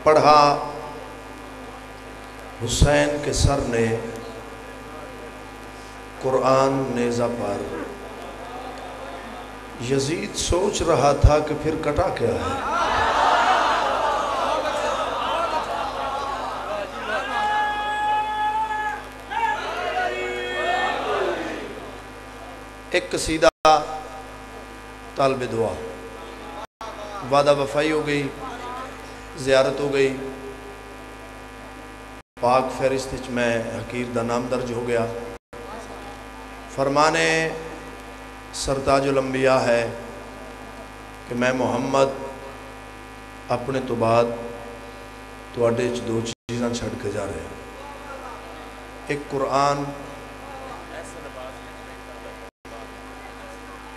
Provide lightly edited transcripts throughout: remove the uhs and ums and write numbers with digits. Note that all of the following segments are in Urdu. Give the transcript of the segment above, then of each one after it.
پڑھا حسین کے سر نے قرآن نیزہ پر، یزید سوچ رہا تھا کہ پھر کٹا کیا ہے۔ ایک قصیدہ طالب دعا، وعدہ وفائی ہو گئی، زیارت ہو گئی، پاک فہرست میں حقیر دا نام درج ہو گیا۔ فرمانے سرتاج الانبیاء ہے کہ میں محمد اپنے تو بعد تواڈے وچ دو چیزاں چھڑ کے جا رہے ہیں، ایک قرآن۔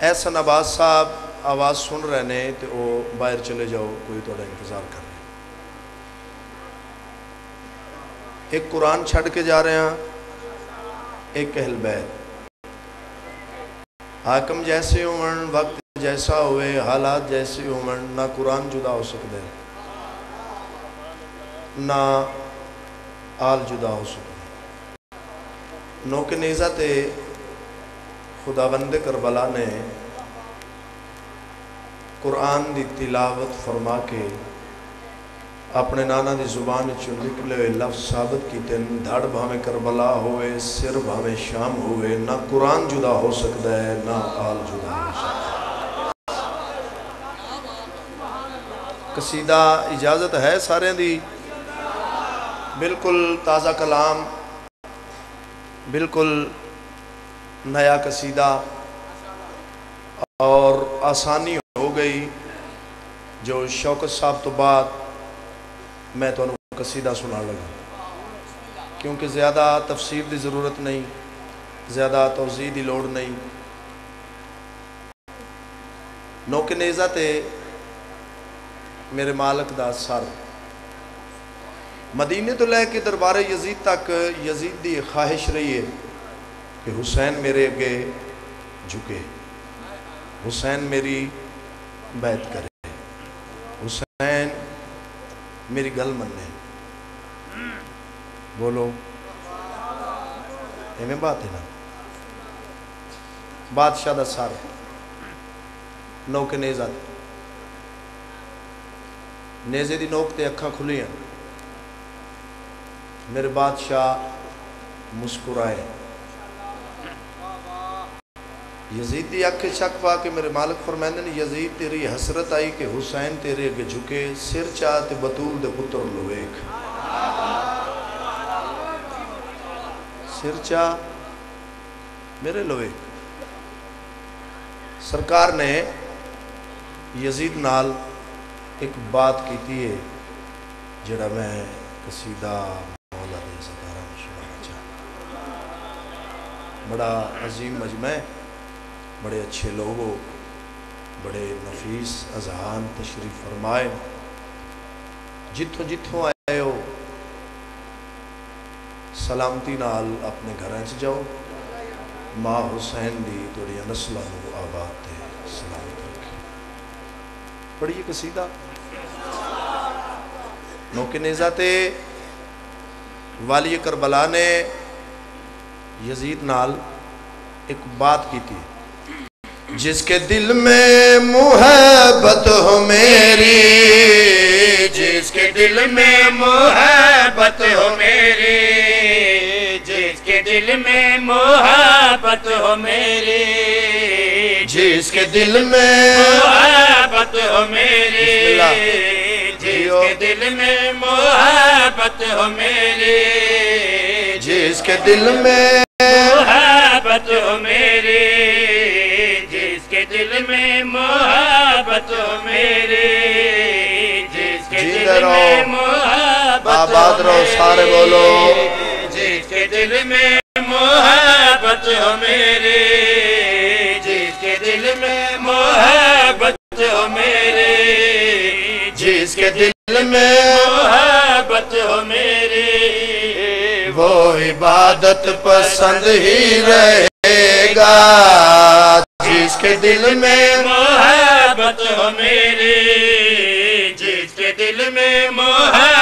احسن عباس صاحب آواز سن رہے نے تو وہ باہر چلے جاؤ، کوئی تواڈا انتظار کر رہے ہیں۔ ایک قرآن چھڑ کے جا رہے ہیں، ایک اہل بیت۔ حاکم جیسے ہون، وقت جیسا ہوئے، حالات جیسے ہون، نہ قرآن جدا ہو سکتے نہ آل جدا ہو سکتے۔ نوک نیزہ تے خداوند کربلا نے قرآن دی تلاوت فرما کے اپنے نانا دی زبان چوں نکلے ہوئے لفظ ثابت کیتے، دھڑ بھاویں کربلا ہوئے، سر بھاویں شام ہوئے، نہ قرآن جدا ہو سکتا ہے نہ آل جدا ہو سکتا ہے۔ قصیدہ اجازت ہے سارے دی، بالکل تازہ کلام، بالکل نیا قصیدہ، اور آسانی ہو گئی جو شوکت صاحب تو بعد میں تو انہوں قصیدہ سنا لگا، کیونکہ زیادہ تفسیر دی ضرورت نہیں، زیادہ توضیح دی لوڑ نہیں۔ نوک نیزہ تے میرے مالک دا سر، مدینے تو لے کے دربار یزید تک یزید دی خواہش رہی ہے کہ حسین میرے اگے جھکے، حسین میری بیعت کرے، حسین میری گل مننے۔ بولو ایمیں بات ہے نا؟ بادشاہ دا سر، نوک نیزہ، نیزے دی نوک تے اکھاں کھلی ہیں، میرے بادشاہ مسکرائے۔ یزید دی اکھ شک پا کے میرے مالک فرمائندے نے، یزید تیری حسرت آئی کہ حسین تیرے اگے جھکے، سر چاہتے بطول دے پتر لویک، سر چاہ میرے لویک۔ سرکار نے یزید نال ایک بات کیتی ہے جڑا میں قصیدہ مولا دے ستارہ میں سنانا چاہتا۔ بڑا عظیم مجمع، بڑے اچھے لوگوں، بڑے نفیس اذہان تشریف فرمائے، جتھوں جتھوں آئے ہو سلامتی نال اپنے گھراں چ جاؤ، ماں حسین دی توڑیاں نسلاں نو آباد تے سلامت رکھے۔ پڑھیے قصیدہ۔ نوک نیزہ تے والی کربلا نے یزید نال ایک بات کی تھی، جس کے دل میں محبت ہو میری، جس کے دل میں محبت ہو میری، جس کے دل میں محبت ہو میری، جس کے دل میں محبت ہو میری، جس کے دل میں محبت ہو میری، جس کے دل میں محبت ہو میری، جس کے دل میں محبت ہو میری، جس کے دل میں محبت ہو میری، سارے بولو، جس کے دل میں محبت ہو میری، جس کے دل میں محبت ہو میری، جس کے دل میں محبت ہو میری، وہ عبادت پسند ہی رہے گا، جس کے دل میں محبت ہو میری، جس کے دل میں محبت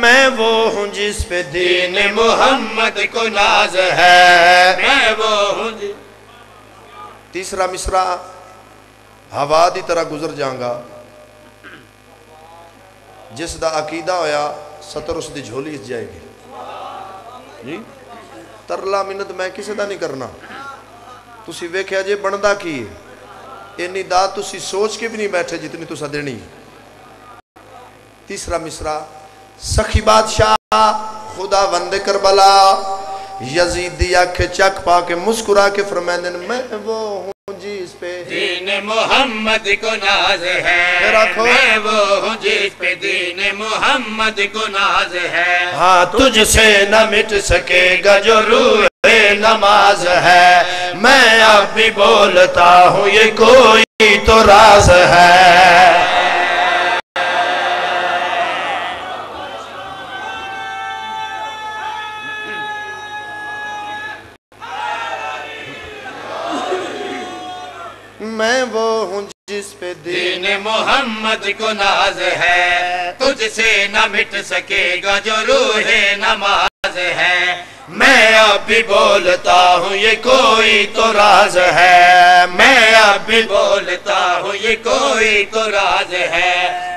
میں وہ ہوں جس پہ دین محمد کو ناز ہے، میں وہ ہوں تیسرا مصرع ہوا دی طرح گزر جاؤں گا، جس دا عقیدہ ہویا ستر اس دی جھولی اس جائے گی جی ترلا منت میں کسے دا نہیں کرنا تسی ویکھیا جے بندہ کی ہے اینی دا تسی سوچ کے بھی نہیں بیٹھے جتنی تسا دینی۔ تیسرا مصرع سخی بادشاہ خدا وند کربلا یزید دی آنکھ چک پا کے مسکرا کے فرمائیں میں وہ ہوں جس پہ دین محمد کو ناز ہے، میں وہ ہوں جس پہ دین محمد کو ناز ہے، ہاں تجھ سے نہ مٹ سکے گا جو روح نماز ہے، میں اب بھی بولتا ہوں یہ کوئی تو راز ہے۔ میں وہ ہوں جس پہ دین محمد کو ناز ہے، تجھ سے نہ مٹ سکے گا جو روح نماز ہے، میں اب بھی بولتا ہوں یہ کوئی تو راز ہے، میں اب بھی بولتا ہوں یہ کوئی تو راز ہے،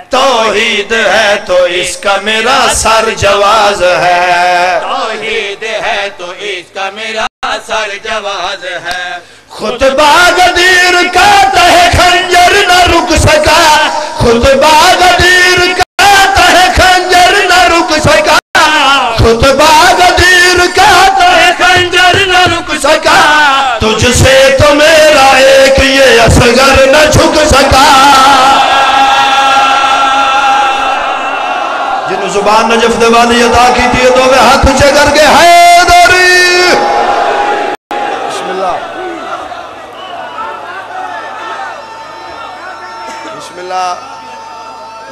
توحید ہے تو اس کا میرا سر جواز ہے، توحید ہے تو اس کا میرا سر جواز ہے، خطبہ غدیر کا تہ خنجر نہ رک سکا، خطبہ غدیر کا تہ خنجر نہ رک سکا، خطبہ غدیر کا تہ خنجر نہ رک سکا، تجھ سے تو میرا ایک یہ اصغر نہ جھک سکا۔ جن زبان نجف دے والی ادا کی تھی تو وہ ہاتھ اونچے کر کے حیدری بسم اللہ بسم اللہ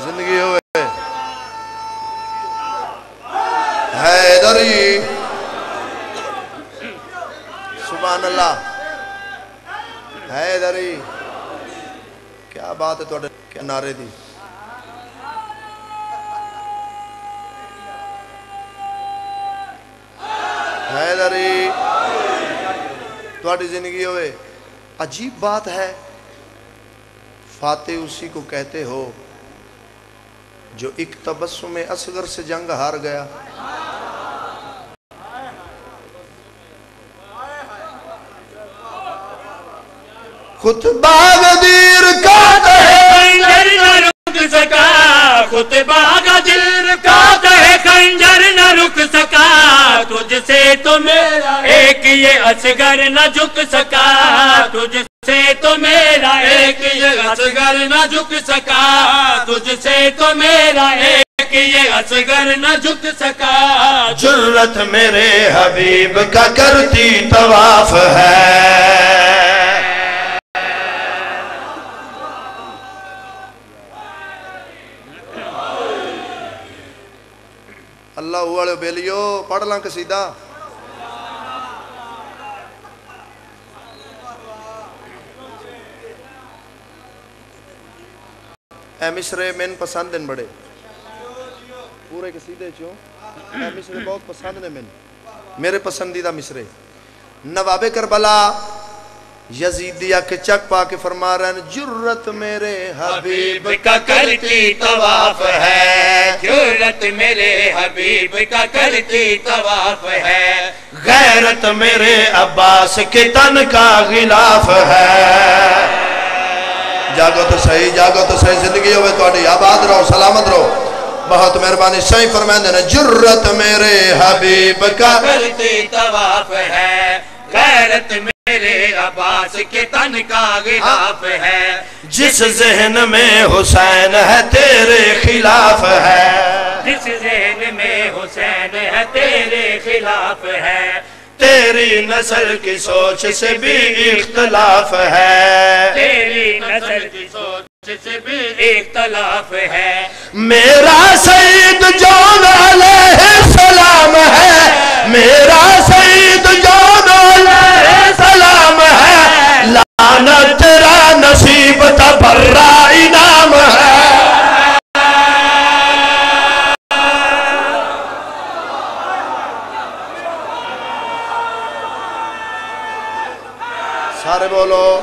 زندگی ہوئے حیدری سبحان اللہ حیدری کیا بات ہے تو کیا نعرے دی حیدری تواڈی زندگی ہوئے عجیب بات ہے فاتح اسی کو کہتے ہو جو ایک تبسم اصغر سے جنگ ہار گیا، خطبہ غدیر کا تہ خنجر نہ رک سکا، خطبہ غدیر کا تہ خنجر نہ رک سکا، تجھ سے تو میرا ایک یہ اصغر نہ جھک سکا، تجھ سے تو میرا ایک یہ اصغر نہ جھک سکا، تجھ سے تو میرا ایک یہ اصغر نہ جھک سکا، جرت میرے حبیب کا کرتی طواف ہے، اللہ والے بیلیو پڑھ لیں قصیدہ اے مصرے من پسند ہیں بڑے پورے قصیدے چوں اے مصرے بہت پسند ہیں میرے پسندیدہ مصرے نواب کربلا یزیدیہ کے چک پا کے فرما رہے ہیں جرت میرے حبیب کا کرتی طواف ہے، جرت میرے حبیب کا کرتی طواف ہے، غیرت میرے عباس کے تن کا غلاف ہے۔ جاگو تو صحیح زندگی ہوئے تو آڈی آباد رہو سلامت رہو، بہت مہربانی صحیح فرمائیں دینا جرت میرے حبیب کا کرتی طواف ہے، غیرت میرے عباس کے تن کا غلاف ہے، جس ذہن میں حسین ہے تیرے خلاف ہے، جس ذہن میں حسین ہے تیرے خلاف ہے، تیری نسل کی سوچ سے بھی اختلاف ہے، تیری نسل کی سوچ سے بھی اختلاف ہے، میرا سید جون علیہ السلام ہے، میرا سید جون علیہ السلام ہے، لعنت تیرا نصیب تبرہ انعام ہے۔ بولو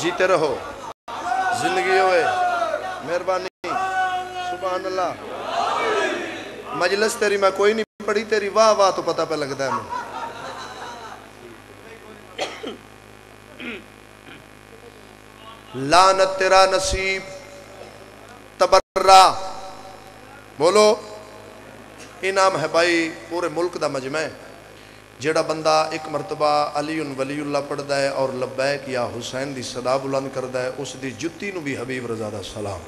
جیتے رہو زندگی ہوئے مہربانی سبحان اللہ مجلس تیری میں کوئی نہیں پڑھی تیری واہ واہ تو پتہ پہ لگتا ہے میں لعنت تیرا نصیب تبرہ بولو انعام ہے بھائی پورے ملک دا مجمع ہے جیڑا بندہ ایک مرتبہ علی ولی اللہ پڑھدا ہے اور لبیک یا حسین دی صدا بلند کردا ہے اس دی جتی نو بھی حبیب رضا دا سلام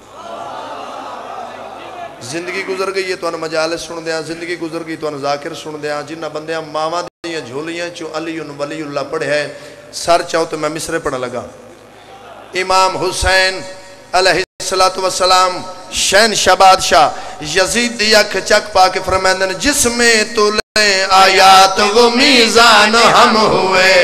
زندگی گزر گئی ہے تو انہوں مجالس سن دیاں زندگی گزر گئی تو انہوں ذاکر سن دیاں جنہ بندیاں ماما دیاں جھولیاں چو علی ولی اللہ پڑھے ہے سر چاہو تو میں مصرے پڑھا لگا امام حسین علیہ السلام شہنشاہ بادشاہ یزید دی اکھ چک پا کے فرمائندن جس میں تو لیں آیات وہ میزان ہم ہوئے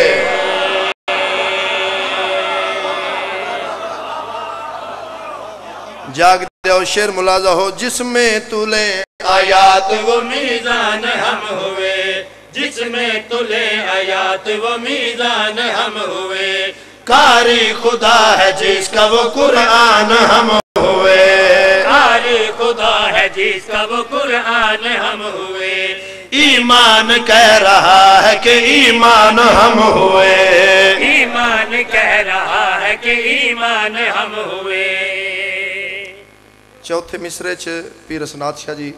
جاگ دیو شیر ملازہ ہو جس میں تو لیں آیات وہ میزان ہم ہوئے جس میں تو لیں آیات وہ میزان ہم ہوئے کاری خدا ہے جس کا وہ قرآن ہم ہوئے کاری خدا ہے جس کا وہ قرآن ہم ہوئے ایمان کہہ رہا ہے کہ ایمان ہم ہوئے ایمان کہہ رہا ہے کہ ایمان ہم ہوئے چوتھے مصرے چ پیر اسناد شاہ جی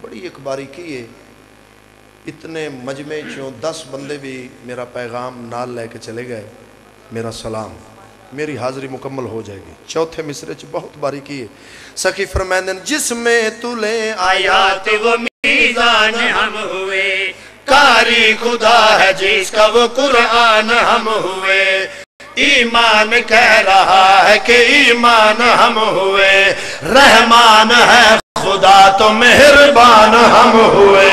بڑی ایک باری کی ہے اتنے مجمع چوں 10 بندے بھی میرا پیغام نال لے کے چلے گئے میرا سلام میری حاضری مکمل ہو جائے گی چوتھے مصرے چ بہت باری کی ہے سخی فرمائندن جس میں تو لیں آیات وہ میزان ہم ہوئے کاری خدا ہے جس کا وہ قرآن ہم ہوئے ایمان کہہ رہا ہے کہ ایمان ہم ہوئے رحمان ہے خدا تو مہربان ہم ہوئے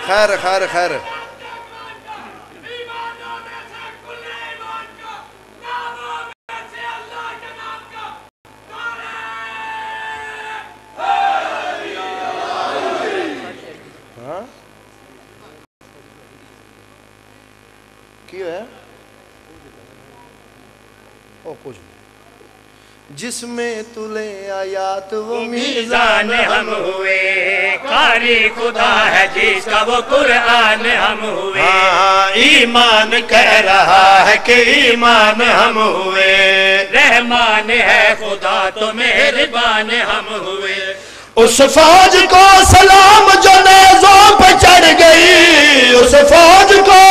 خیر خیر خیر کیوں ہے او کچھ جس میں تلے آیات وہ میزان ہم ہوئے کاری خدا ہے جس کا وہ قرآن ہم ہوئے ایمان کہہ رہا ہے کہ ایمان ہم ہوئے رحمان ہے خدا تو مہربان ہم ہوئے اس فوج کو سلام جو نیزوں پہ چڑھ گئی اس فوج کو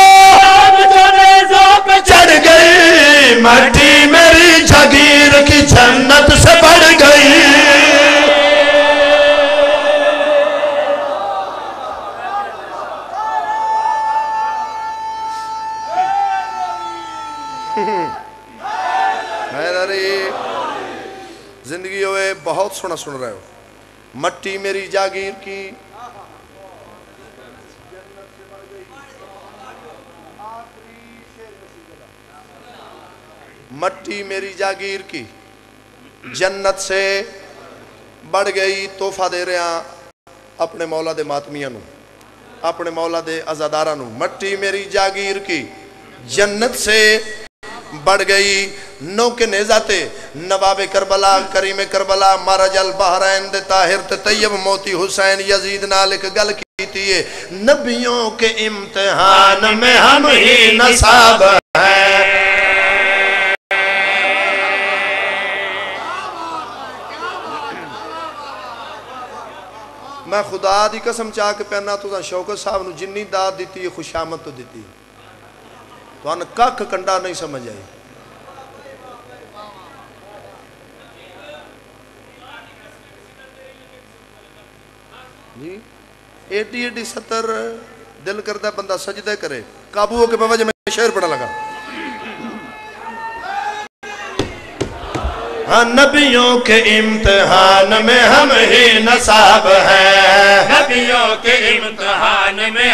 جو نیزوں پہ چڑھ گئی مٹی میری جھگیر کی جنت سے بڑھ گئی زندگی ہوئے بہت سنا سن رہے ہو مٹی میری جاگیر کی مٹی میری جاگیر کی جنت سے بڑھ گئی تحفہ دے رہے ہیں اپنے مولا دے ماتمیاں نو اپنے مولا دے عزادارہ نو مٹی میری جاگیر کی جنت سے بڑھ گئی نو کے نیزاتے نواب کربلا کریم کربلا مہاراج البحرین دے طاہر تے طیب موتی حسین یزید نالک گل کیتی ہے نبیوں کے امتحان میں ہم ہی نصاب ہیں میں خدا دی قسم چاہ کے پہنا تو شوکت صاحب نو جنی داد دیتی ہے خوش آمد تو دیتی تو ان کک کنڈا نہیں سمجھ آئی جی ایڈی ایڈی ستر دل کردہ بندہ سجدہ کرے قابو ہو کے میں وجہ میں شعر پڑھا لگا نبیوں کے امتحان میں ہم ہی نصاب ہیں نبیوں کے امتحان میں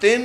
3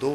2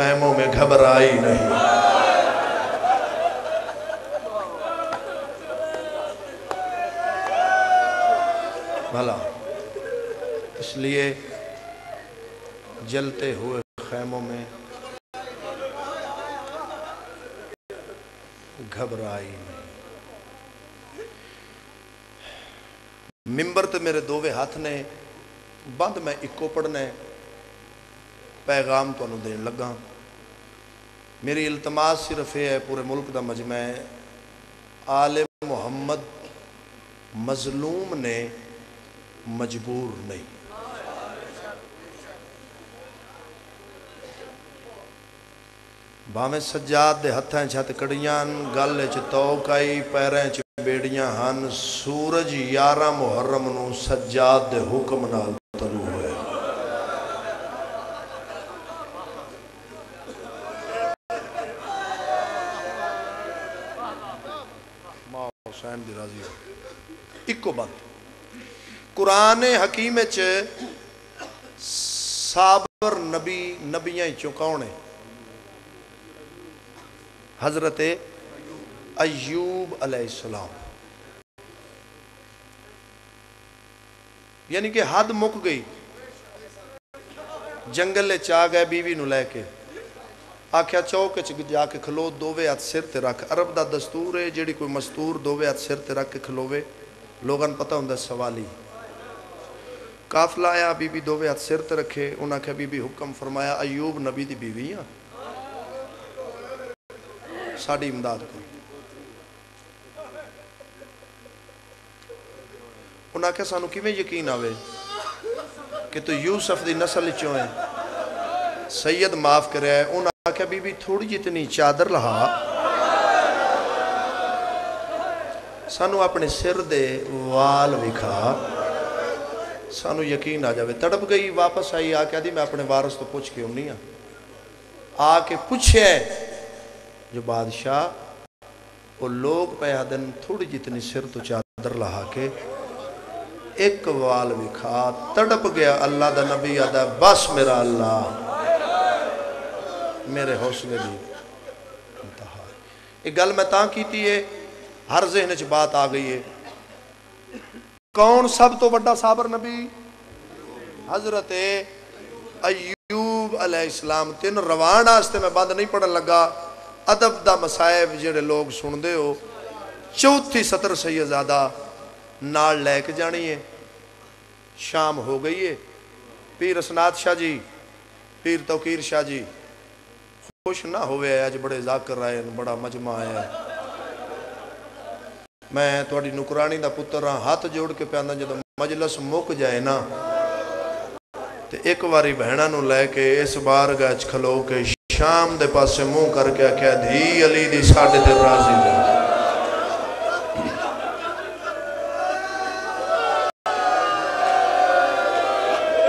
خیموں میں گھبرائی نہیں. بھلا اس لیے جلتے ہوئے خیموں میں گھبرائی نہیں. ممبر تے میرے دووے ہاتھ نے بند میں اکو پڑھنے پیغام تو انہوں دین لگا. میری التماس صرف ہے پورے ملک دا مجمع ہے آل محمد مظلوم نے مجبور نہیں. بھاویں سجاد دے ہتھیں چھت کڑیاں گل چ توکائی پیریں چ بیڑیاں ہن سورج 11 محرم نو سجاد دے حکم نال طلوع ہوئے. ماں حسین دی راضی ہو اکو بات. قرآن حکیم چ صابر نبی نبیاں چوں کون ہے؟ حضرت ایوب علیہ السلام. یعنی کہ حد مک گئی. جنگل لے چاہ گئے بیوی نو لے کے آکھیا چوک جا کے کھلو دووے ہاتھ سر تے رکھ. عرب دا دستور ہے جیڑی کوئی مستور دووے ہاتھ سر تے رکھ کے کھلوے لوگاں پتہ ہوندا سوالی. قافلہ آیا بی بی دووے ہاتھ سر تے رکھے. انہاں کہا بی بی حکم فرمایا ایوب نبی دی بیوی ہیں ساڑی امداد کو. انہاں کہا سانو کیویں یقین آوے کہ تو یوسف دی نسل چوں ہے سید معاف کرے ہے. انہاں کہا بی بی تھوڑی جتنی چادر لہا سانو اپنے سر دے وال وکھا سانو یقین آ جاوے. تڑپ گئی واپس آئی آ کے دی میں اپنے وارث تو پوچھ کے نہیں آ کے پوچھے جو بادشاہ وہ لوگ پہ دن تھوڑی جتنی سر تو چادر لہا کے ایک وال وکھا. تڑپ گیا. اللہ دا نبی آدھا بس میرا اللہ میرے حوصلے دی انتہا. ایک گل میں تاں کیتی ہے ہر ذہن چ بات آ گئی ہے. کون سب تو بڑا صابر نبی؟ حضرت ایوب علیہ السلام. تین روان آستے میں بند نہیں پڑھن لگا. ادب دا مسائب جڑے لوگ سن دے ہو چوتھی سطر سیدزادہ نال لے کے جانی ہے. شام ہو گئی ہے. پیر اسناد شاہ جی پیر توقیر شاہ جی خوش نہ ہوئے آج بڑے ذاکر رہے بڑا مجمع ہے. میں تھوڑی نکرانی دا پتر ہاں ہاتھ جوڑ کے پیاندہ جدو مجلس مک جائے نا تے ایک واری بہنہ نو لے کے اس بار گاچ کھلو کے شام دے پاس سے منہ کر کے کہا دھی علی دی ساڑھے تے راضی دے.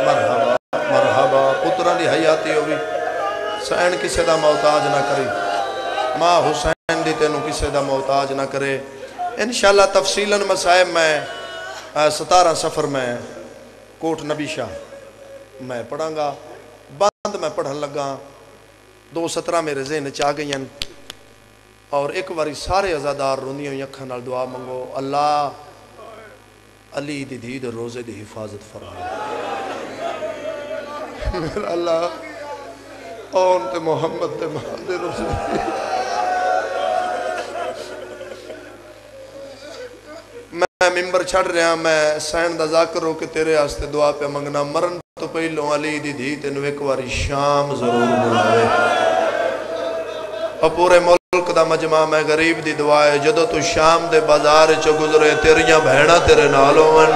مرحبا مرحبا پتران دی حیاتی ہوگی. سین کسے دا محتاج نہ کری. ماں حسین دی تینوں کسے دا محتاج نہ کرے. انشاءاللہ تفصیلاً مسائب میں 17 سفر میں کوٹ نبی شاہ میں پڑھاں گا. بند میں پڑھن لگا 2:17 میرے ذہن چاہ گئی ہیں اور ایک باری سارے عزادار روندی ہوئی اکھاں نال دعا منگو اللہ علی دی دید روزے دی حفاظت فرمائے. میرا اللہ اون تے محمد تے مہدے روزے دی. میں ممبر چھڑ رہا میں سین دا ذاکر ہو کہ تیرے آستے دعا پہ منگنا. مرن تو پہلوں علی دی دی تینو ایک واری شام ضرور بلاوے. اور پورے ملک دا مجمع میں غریب دی دعا ہے جدو تو شام دے بازار چو گزرے تیریاں بہنہ تیرے نالوں من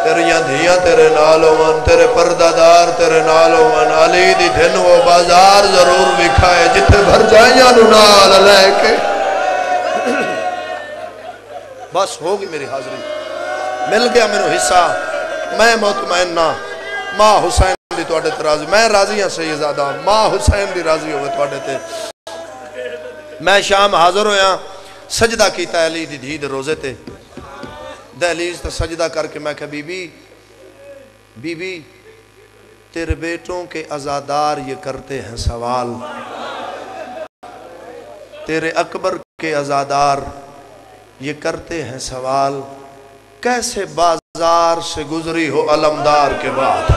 تیریاں دھیاں تیرے نالوں من تیرے پردادار تیرے نالوں من. علی دی دھن وہ بازار ضرور بکھائے جتے بھر جائیاں نو نال لے کے. بس ہوگی میری حاضری. مل گیا میرے حصہ. میں مطمئن نہ ماں حسین دی توڑے تے راضی. میں راضی ہاں سیدزادہ ماں حسین دی راضی ہوئے توڑے تے. میں شام حاضر ہویا سجدہ کیتا علی دی دھید روزے تے دہلیز تے سجدہ کر کے میں کہا بی بی تیرے بیٹوں کے عزادار یہ کرتے ہیں سوال، تیرے اکبر کے عزادار یہ کرتے ہیں سوال، کیسے بازار سے گزری ہو علمدار کے بعد۔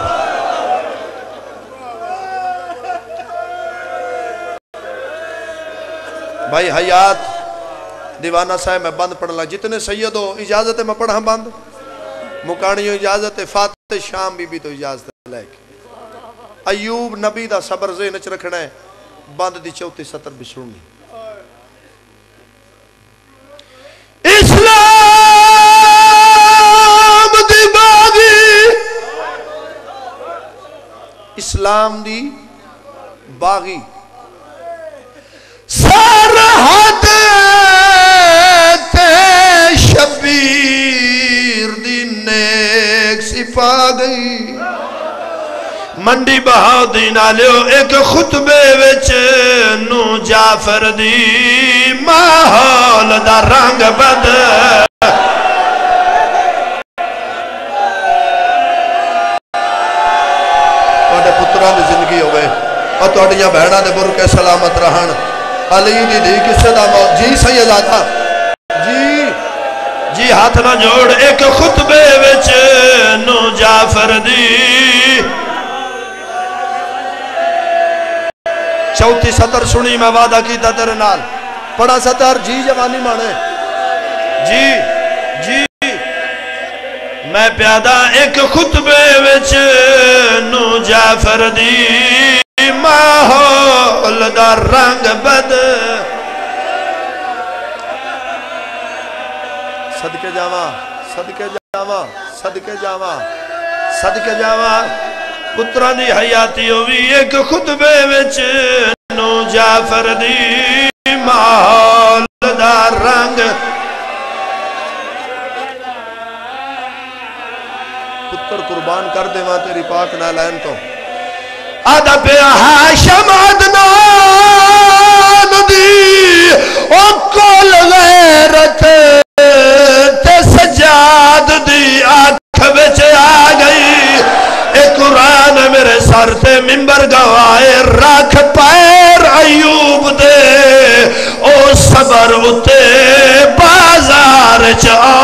بھائی حیات دیوانہ صاحب میں بند پڑھ لگا، جتنے سید ہو اجازت ہے میں پڑھا بند، مکانیوں اجازت ہے، فاتح شام بھی تو اجازت ہے لے کے، ایوب نبی دا صبر ذہن وچ رکھنا ہے، بند دی 34 سطر بھی سننی۔ اسلام دی باغی، اسلام دی باغی سرحد تے شبیر دی نیک سپا گئی، منڈی بہاؤدی نالیو ایک خطبے وچ نو جعفر دی ماحول دا رنگ بد، توڑے پتران دی زندگی ہوئے اور توڑیاں بہنہ دے برکے سلامت رہن، علی دی دی کسے دا موت، جی سید آتا جی ہاتھ نہ جوڑ، ایک خطبے وچ نو جعفر دی 34 سطر سنی میں وعدہ کیتا تیرے نال، پڑھا سطر جی جوانی مانے جی میں پیادہ ایک خطبے وچ نو جعفر دی ماحول دا رنگ بد، صدقے جاواں صدقے جاواں صدقے جاواں صدقے جاواں، پتران دی حیاتی ہوئی ایک خطبے وچ نو جعفر دی ماحول دا رنگ، پتر قربان کر دے وہاں تیری پاک نالین تو ادب ہاشم عدنان دی او کول غیرت تے سجاد دی آنکھ وچ آ گئی، اے قرآن میرے سر تے منبر گوائے، رکھ پیر ایوب دے او صبر اتے بازار چاہ